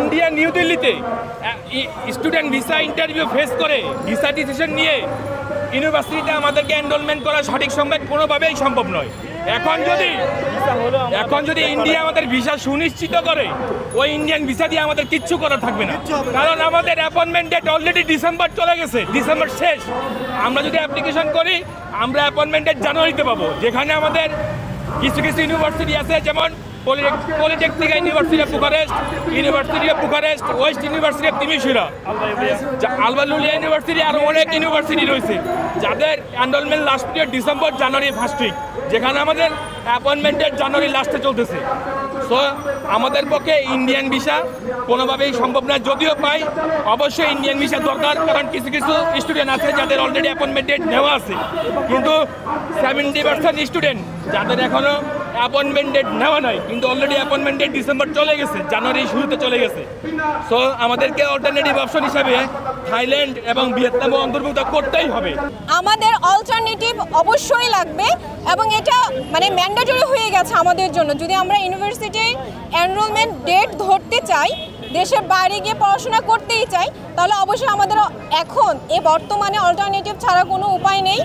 India new দিল্লিতে student visa interview face করে visa decision নিয়ে ইউনিভার্সিটিতে আমাদেরকে এনরোলমেন্ট করা সঠিক সময় কোনোভাবেই সম্ভব নয়। এখন যদি ইন্ডিয়া আমাদের ভিসা সুনিশ্চিত করে, ওই ইন্ডিয়ান ভিসা দিয়ে আমাদের কিচ্ছু করা থাকবে না, কারণ আমাদের অ্যাপয়েন্টমেন্ট ডেট অলরেডি ডিসেম্বর চলে গেছে, ডিসেম্বর শেষ। আমরা যদি অ্যাপ্লিকেশন করি আমরা অ্যাপয়েন্টমেন্ট ডেট জানুয়ারিতে পাবো, যেখানে আমাদের কিছু কিছু ইউনিভার্সিটি আছে, যেমন Polytechnic University of Bucharest, West University of Timisoara, Alba Iulia university, আরও অনেক ইউনিভার্সিটি রয়েছে যাদের enrolment last period December January first week, যেখানে আমাদের অ্যাপয়েন্টমেন্টের জানুয়ারি লাস্টে চলতেছে। সো আমাদের পক্ষে ইন্ডিয়ান ভিসা কোনোভাবেই সম্ভব না, যদিও পাই অবশ্যই ইন্ডিয়ান ভিসা দরকার, কারণ কিছু কিছু স্টুডেন্ট আছে যাদের অলরেডি অ্যাপয়েন্টমেন্ট ডেট নেওয়া আছে, কিন্তু 70% স্টুডেন্ট যাদের এখনও অ্যাপয়েন্টমেন্ট ডেট নেওয়া নাই, কিন্তু অলরেডি অ্যাপয়েন্টমেন্ট ডেট ডিসেম্বর চলে গেছে, জানুয়ারি শুরুতে চলে গেছে। সো আমাদেরকে অল্টারনেটিভ অপশন হিসাবে থাইল্যান্ড এবং ভিয়েতনামও অন্তর্ভুক্ত করতেই হবে। আমাদের অল্টারনেটিভ অবশ্যই লাগবে এবং এটা মানে ম্যান্ডেটরি হয়ে গেছে আমাদের জন্য। যদি আমরা ইউনিভার্সিটি এনরোলমেন্ট ডেট ধরতে চাই, দেশের বাইরে গিয়ে পড়াশোনা করতেই চাই, তাহলে অবশ্যই আমাদের এখন বর্তমানে অল্টারনেটিভ ছাড়া কোনো উপায় নেই।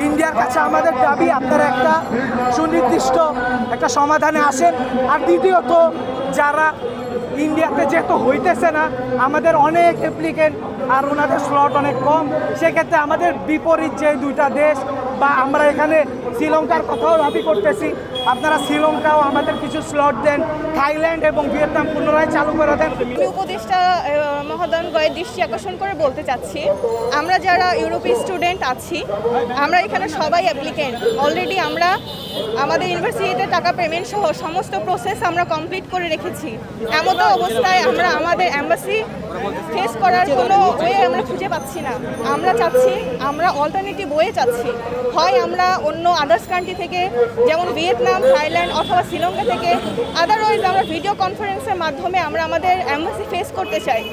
ইন্ডিয়ার কাছে আমাদের দাবি আপনারা একটা সুনির্দিষ্ট একটা সমাধানে আসেন। আর দ্বিতীয়ত, যারা ইন্ডিয়াতে যেহেতু হইতেছে না, আমাদের অনেক অ্যাপ্লিকেন্ট আর ওনাদের স্লট অনেক কম, সেক্ষেত্রে আমাদের বিপরীত যে দুইটা দেশ বা আমরা এখানে শ্রীলঙ্কার কথাও দাবি করতেছি, আপনারা শ্রীলঙ্কাও আমাদের কিছু স্লট দেন, থাইল্যান্ড এবং ভিয়েতনাম পুনরায় চালু করে দেন। উপদেষ্টা মহোদয়গণের দৃষ্টি আকর্ষণ করে বলতে চাচ্ছি, আমরা যারা ইউরোপীয় স্টুডেন্ট আছি, আমরা এখানে সবাই অ্যাপ্লিকেন্ট। অলরেডি আমরা আমাদের ইউনিভার্সিটিতে টাকা পেমেন্ট সহ সমস্ত প্রসেস আমরা কমপ্লিট করে রেখেছি। এমতো অবস্থায় আমরা আমাদের এম্বাসি ফেস করার কোনো ওয়ে আমরা খুঁজে পাচ্ছি না। আমরা চাচ্ছি, আমরা অল্টারনেটিভ ওয়ে চাচ্ছি, হয় আমরা অন্য আদার্স কান্ট্রি থেকে, যেমন ভিয়েতনাম, থাইল্যান্ড অথবা শ্রীলঙ্কা থেকে, আদারওয়াইজ আমরা ভিডিও কনফারেন্সের মাধ্যমে আমরা আমাদের এম্বাসি ফেস করতে চাই।